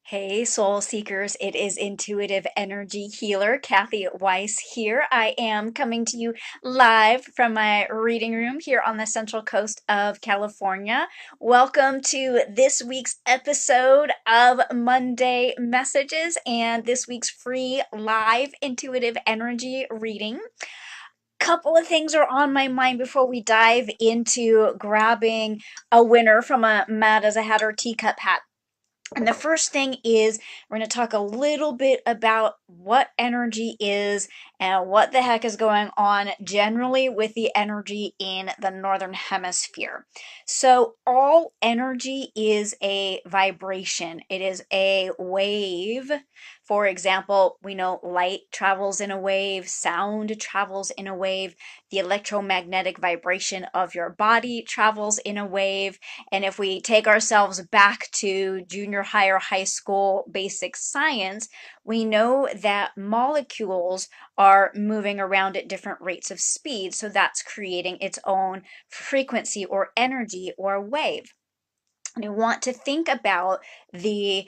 Hey, soul seekers, it is intuitive energy healer Kathy Weiss here. I am coming to you live from my reading room here on the Central Coast of California. Welcome to this week's episode of Monday Messages and this week's free live intuitive energy reading. Couple of things are on my mind before we dive into grabbing a winner from a Mad as a Hatter teacup hat. And the first thing is we're going to talk a little bit about what energy is and what the heck is going on generally with the energy in the Northern Hemisphere. So all energy is a vibration. It is a wave. For example, we know light travels in a wave, sound travels in a wave, the electromagnetic vibration of your body travels in a wave. And if we take ourselves back to junior high or high school basic science, we know that molecules are moving around at different rates of speed. So that's creating its own frequency or energy or wave. And you want to think about the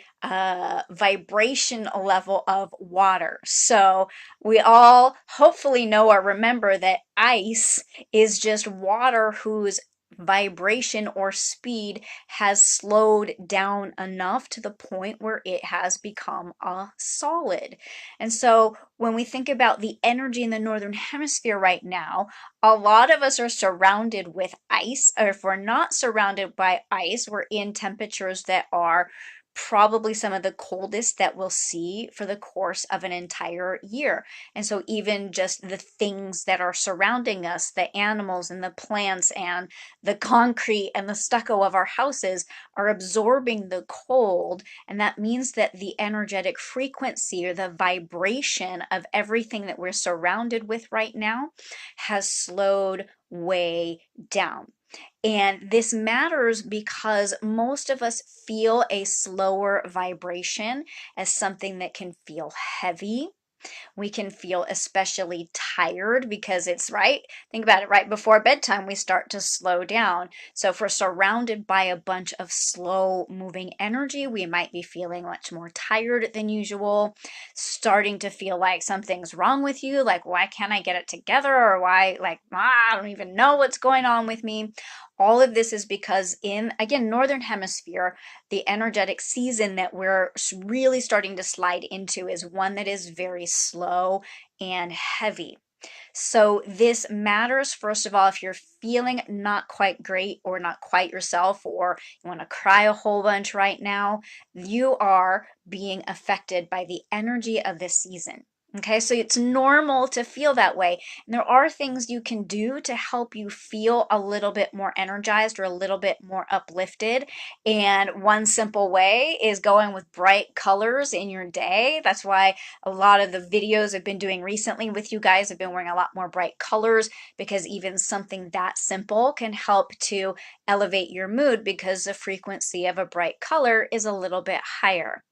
vibration level of water. So we all hopefully know or remember that ice is just water whose vibration or speed has slowed down enough to the point where it has become a solid. And so when we think about the energy in the Northern Hemisphere right now, a lot of us are surrounded with ice, or if we're not surrounded by ice, we're in temperatures that are probably some of the coldest that we'll see for the course of an entire year. And so even just the things that are surrounding us, the animals and the plants and the concrete and the stucco of our houses are absorbing the cold. And that means that the energetic frequency or the vibration of everything that we're surrounded with right now has slowed way down. And this matters because most of us feel a slower vibration as something that can feel heavy. We can feel especially tired because it's right. Think about it, right before bedtime, we start to slow down. So if we're surrounded by a bunch of slow moving energy, we might be feeling much more tired than usual, starting to feel like something's wrong with you, like, why can't I get it together? Or why, like, I don't even know what's going on with me. All of this is because in, again, Northern Hemisphere, the energetic season that we're really starting to slide into is one that is very slow and heavy. So this matters, first of all, if you're feeling not quite great or not quite yourself, or you want to cry a whole bunch right now, you are being affected by the energy of this season. Okay, so it's normal to feel that way. And there are things you can do to help you feel a little bit more energized or a little bit more uplifted. And one simple way is going with bright colors in your day. That's why a lot of the videos I've been doing recently with you guys have been wearing a lot more bright colors, because even something that simple can help to elevate your mood because the frequency of a bright color is a little bit higher.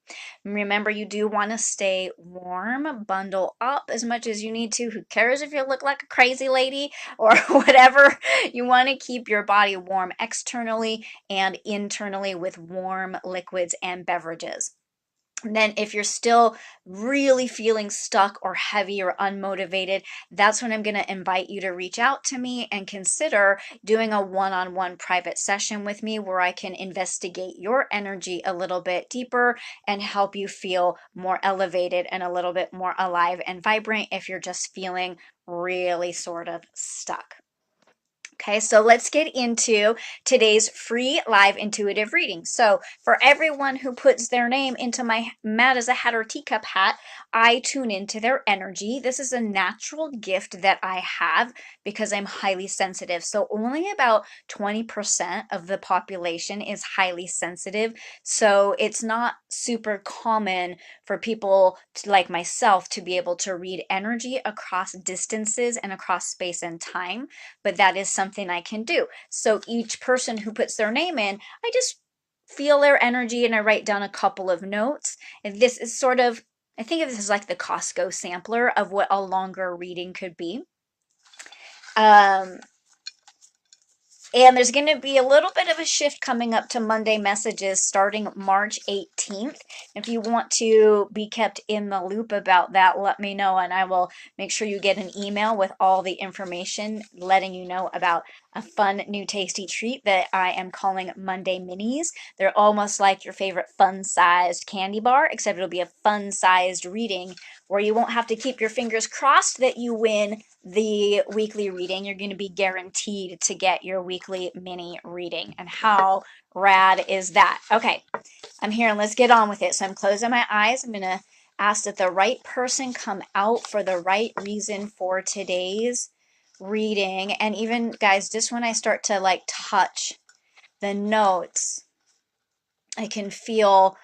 Remember, you do want to stay warm, bundle up as much as you need to. Who cares if you look like a crazy lady or whatever? You want to keep your body warm externally and internally with warm liquids and beverages. And then if you're still really feeling stuck or heavy or unmotivated, that's when I'm going to invite you to reach out to me and consider doing a one-on-one private session with me where I can investigate your energy a little bit deeper and help you feel more elevated and a little bit more alive and vibrant if you're just feeling really sort of stuck. Okay, so let's get into today's free live intuitive reading. So for everyone who puts their name into my Mad as a Hatter teacup hat, I tune into their energy. This is a natural gift that I have because I'm highly sensitive. So only about 20% of the population is highly sensitive. So it's not super common for people like myself to be able to read energy across distances and across space and time, but that is something I can do. So each person who puts their name in, I just feel their energy and I write down a couple of notes. And this is sort of, I think of this as like the Costco sampler of what a longer reading could be. Um, And there's going to be a little bit of a shift coming up to Monday messages starting March 18th. If you want to be kept in the loop about that, let me know, and I will make sure you get an email with all the information letting you know about a fun new tasty treat that I am calling Monday Minis. They're almost like your favorite fun-sized candy bar, except it'll be a fun-sized reading where you won't have to keep your fingers crossed that you win the weekly reading. You're going to be guaranteed to get your weekly mini reading. And how rad is that? Okay, I'm here and let's get on with it. So I'm closing my eyes. I'm going to ask that the right person come out for the right reason for today's reading. And even, guys, just when I start to like touch the notes, I can feel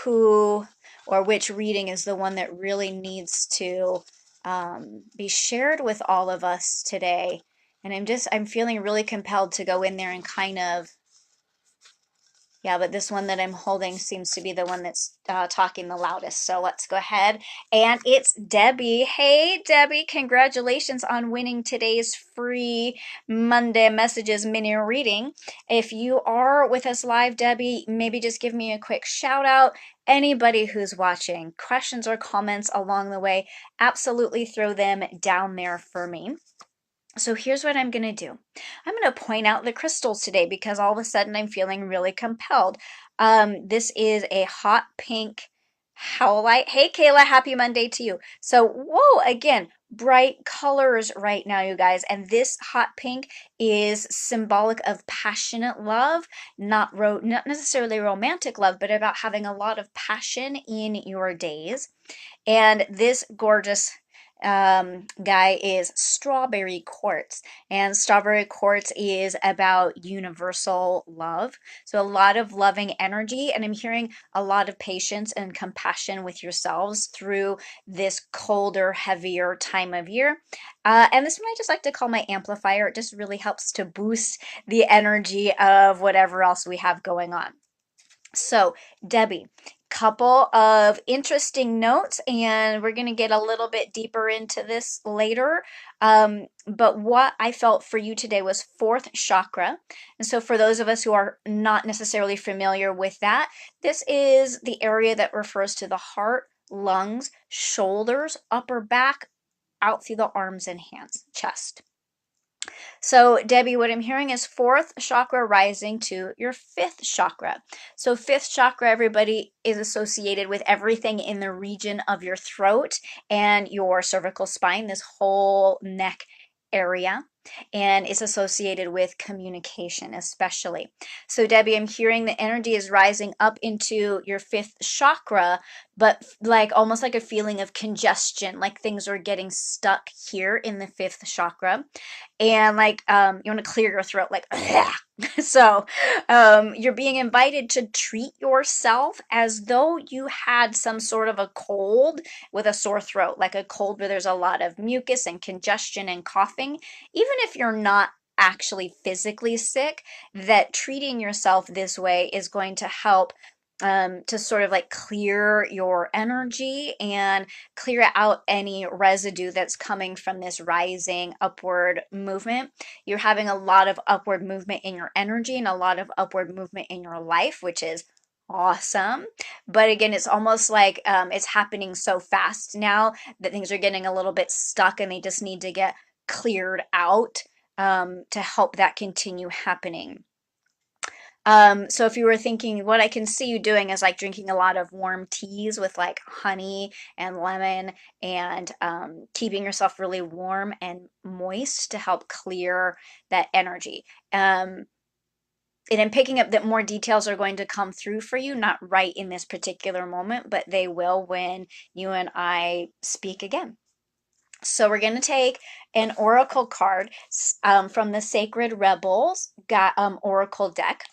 who or which reading is the one that really needs to be shared with all of us today. And I'm feeling really compelled to go in there and kind of, yeah, but this one that I'm holding seems to be the one that's talking the loudest. So let's go ahead. And it's Debbie. Hey, Debbie, congratulations on winning today's free Monday Messages mini reading. If you are with us live, Debbie, maybe just give me a quick shout out. Anybody who's watching, questions or comments along the way, absolutely throw them down there for me. So here's what I'm going to do. I'm going to point out the crystals today because all of a sudden I'm feeling really compelled. This is a hot pink howlite. Hey, Kayla, happy Monday to you. So, whoa, again, bright colors right now, you guys. And this hot pink is symbolic of passionate love, not necessarily romantic love, but about having a lot of passion in your days. And this gorgeous guy is Strawberry Quartz. And Strawberry Quartz is about universal love. So a lot of loving energy. And I'm hearing a lot of patience and compassion with yourselves through this colder, heavier time of year. And this one I just like to call my amplifier. It just really helps to boost the energy of whatever else we have going on. So, Debbie, couple of interesting notes, and we're going to get a little bit deeper into this later. But what I felt for you today was fourth chakra. And so, for those of us who are not necessarily familiar with that, this is the area that refers to the heart, lungs, shoulders, upper back, out through the arms and hands, chest. So, Debbie, what I'm hearing is fourth chakra rising to your fifth chakra. So, fifth chakra, everybody, is associated with everything in the region of your throat and your cervical spine, this whole neck area. And it's associated with communication, especially. So, Debbie, I'm hearing the energy is rising up into your fifth chakra, but like almost like a feeling of congestion, like things are getting stuck here in the fifth chakra and like you want to clear your throat like so you're being invited to treat yourself as though you had some sort of a cold with a sore throat, like a cold where there's a lot of mucus and congestion and coughing. Even if you're not actually physically sick, that treating yourself this way is going to help to sort of like clear your energy and clear out any residue that's coming from this rising upward movement. You're having a lot of upward movement in your energy and a lot of upward movement in your life, which is awesome. But again, it's almost like it's happening so fast now that things are getting a little bit stuck and they just need to get cleared out to help that continue happening. So if you were thinking, what I can see you doing is like drinking a lot of warm teas with like honey and lemon and keeping yourself really warm and moist to help clear that energy. And I'm picking up that more details are going to come through for you, not right in this particular moment, but they will when you and I speak again. So we're going to take an oracle card from the Sacred Rebels oracle deck.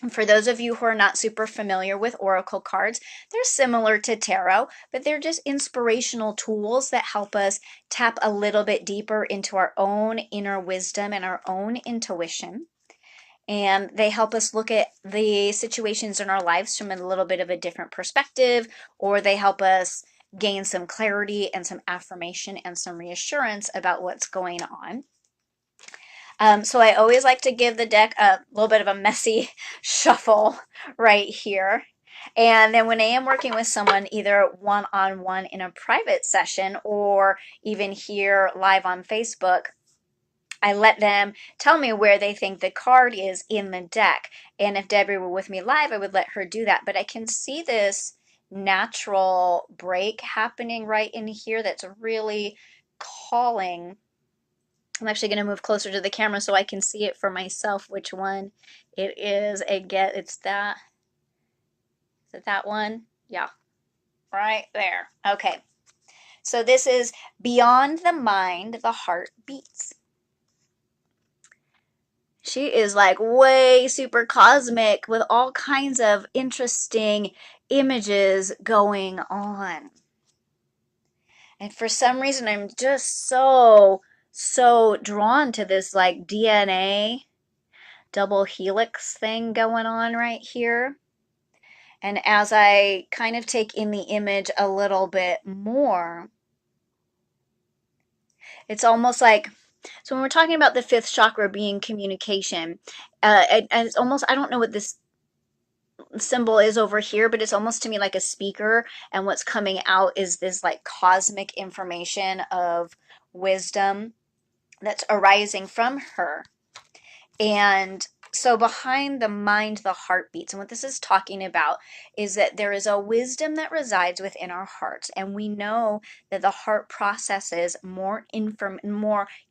For those of you who are not super familiar with oracle cards, they're similar to tarot, but they're just inspirational tools that help us tap a little bit deeper into our own inner wisdom and our own intuition. And they help us look at the situations in our lives from a little bit of a different perspective, or they help us gain some clarity and some affirmation and some reassurance about what's going on. So I always like to give the deck a little bit of a messy shuffle right here. And then when I am working with someone, either one-on-one in a private session or even here live on Facebook, I let them tell me where they think the card is in the deck. And if Debbie were with me live, I would let her do that. But I can see this natural break happening right in here that's really calling. I'm actually going to move closer to the camera so I can see it for myself, which one it is. It's that. Is it that one? Yeah, right there. Okay. So this is beyond the mind, the heart beats. She is like way super cosmic with all kinds of interesting images going on. And for some reason, I'm just so drawn to this like DNA double helix thing going on right here. And as I kind of take in the image a little bit more, it's almost like, so when we're talking about the fifth chakra being communication, and it's almost, I don't know what this symbol is over here, but it's almost to me like a speaker, and what's coming out is this like cosmic information of wisdom that's arising from her. And so behind the mind, the heart beats. And what this is talking about is that there is a wisdom that resides within our hearts. And we know that the heart processes more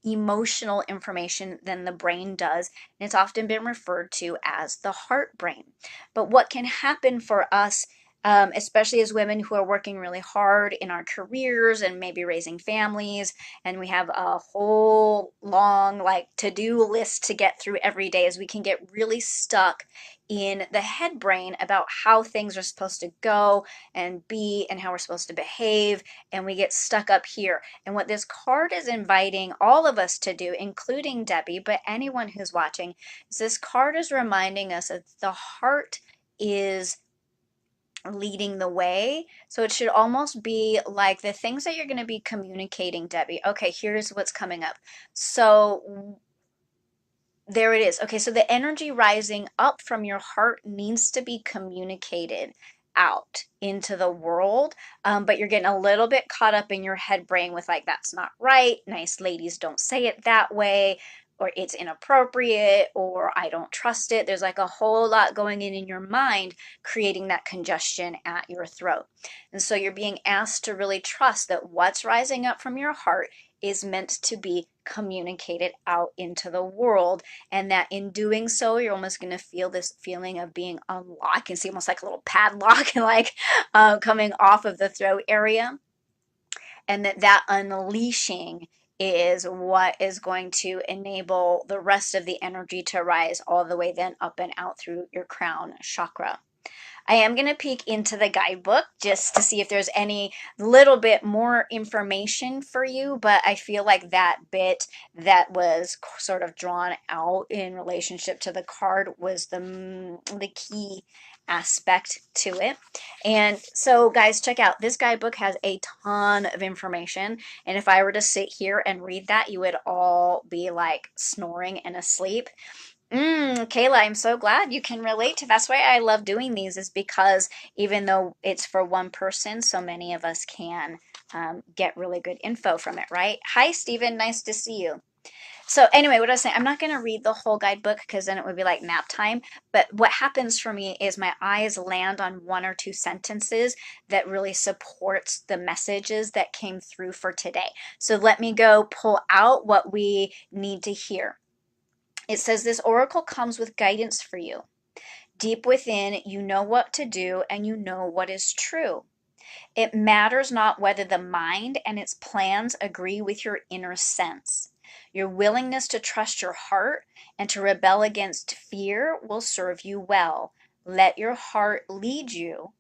emotional information than the brain does. And it's often been referred to as the heart brain. But what can happen for us, especially as women who are working really hard in our careers and maybe raising families, and we have a whole long like to-do list to get through every day, as we can get really stuck in the head brain about how things are supposed to go and be and how we're supposed to behave, and we get stuck up here. And what this card is inviting all of us to do, including Debbie, but anyone who's watching, is this card is reminding us that the heart is leading the way. So it should almost be like the things that you're going to be communicating, Debbie. Okay, here's what's coming up. So there it is. Okay, so the energy rising up from your heart needs to be communicated out into the world, but you're getting a little bit caught up in your head brain with like, that's not right, nice ladies don't say it that way, or it's inappropriate, or I don't trust it. There's like a whole lot going in your mind, creating that congestion at your throat. And so you're being asked to really trust that what's rising up from your heart is meant to be communicated out into the world, and that in doing so, you're almost going to feel this feeling of being unlocked. You can see almost like a little padlock like coming off of the throat area, and that unleashing is what is going to enable the rest of the energy to rise all the way then up and out through your crown chakra. I am going to peek into the guidebook just to see if there's any little bit more information for you, but I feel like that bit that was sort of drawn out in relationship to the card was the key aspect to it. And so guys, check out, this guidebook has a ton of information, and if I were to sit here and read that, you would all be like snoring and asleep. Kayla, I'm so glad you can relate to. That's why I love doing these, is because even though it's for one person, so many of us can get really good info from it, right? Hi, Stephen. Nice to see you. So anyway, what I was saying, I'm not going to read the whole guidebook because then it would be like nap time. But what happens for me is my eyes land on one or two sentences that really supports the messages that came through for today. So let me go pull out what we need to hear. It says this oracle comes with guidance for you. Deep within, you know what to do and you know what is true. It matters not whether the mind and its plans agree with your inner sense. Your willingness to trust your heart and to rebel against fear will serve you well. Let your heart lead you.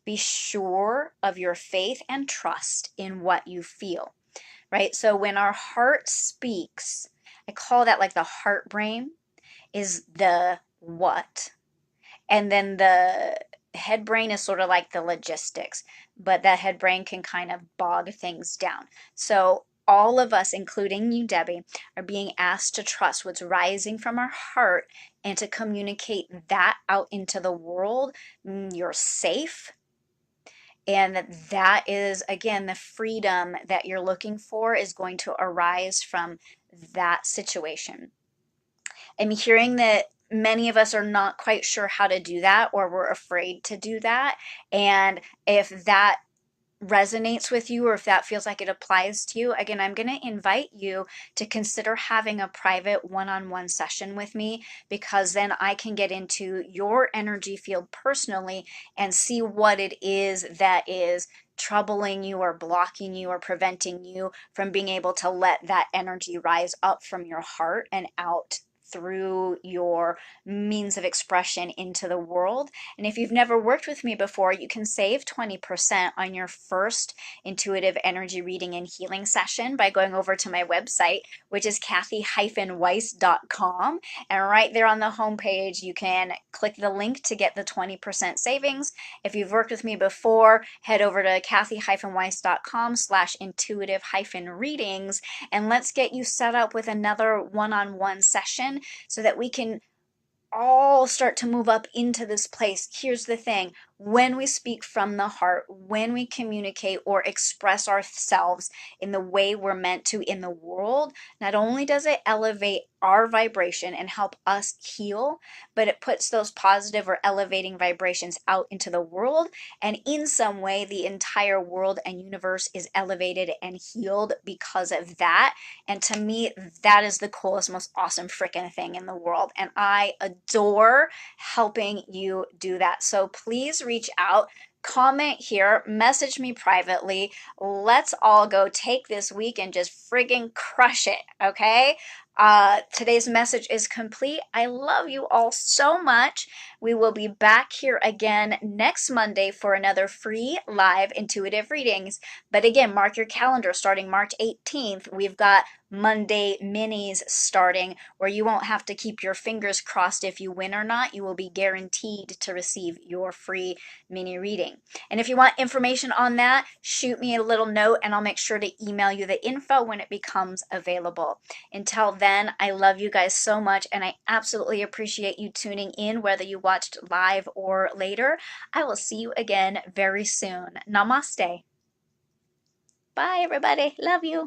Be sure of your faith and trust in what you feel, right? So when our heart speaks, I call that like the heart brain is the what. And then the head brain is sort of like the logistics, but that head brain can kind of bog things down. So all of us, including you, Debbie, are being asked to trust what's rising from our heart and to communicate that out into the world. You're safe. And that is, again, the freedom that you're looking for is going to arise from that situation. I'm hearing that many of us are not quite sure how to do that, or we're afraid to do that. And if that resonates with you, or if that feels like it applies to you, again, I'm going to invite you to consider having a private one-on-one session with me, because then I can get into your energy field personally and see what it is that is troubling you or blocking you or preventing you from being able to let that energy rise up from your heart and out through your means of expression into the world. And if you've never worked with me before, you can save 20% on your first intuitive energy reading and healing session by going over to my website, which is kathy-weiss.com. And right there on the homepage, you can click the link to get the 20% savings. If you've worked with me before, head over to kathy-weiss.com/intuitive-readings, and let's get you set up with another one-on-one session so that we can all start to move up into this place. Here's the thing: when we speak from the heart, when we communicate or express ourselves in the way we're meant to in the world, not only does it elevate our vibration and help us heal, but it puts those positive or elevating vibrations out into the world. And in some way, the entire world and universe is elevated and healed because of that. And to me, that is the coolest, most awesome freaking thing in the world. And I adore helping you do that. So please reach out, comment here, message me privately. Let's all go take this week and just friggin' crush it, okay? Today's message is complete. I love you all so much. We will be back here again next Monday for another free live intuitive readings. But again, mark your calendar. Starting March 18th, we've got Monday minis starting, where you won't have to keep your fingers crossed if you win or not. You will be guaranteed to receive your free mini reading. And if you want information on that, shoot me a little note and I'll make sure to email you the info when it becomes available. Until then, I love you guys so much, and I absolutely appreciate you tuning in, whether you watched live or later. I will see you again very soon. Namaste. Bye, everybody. Love you.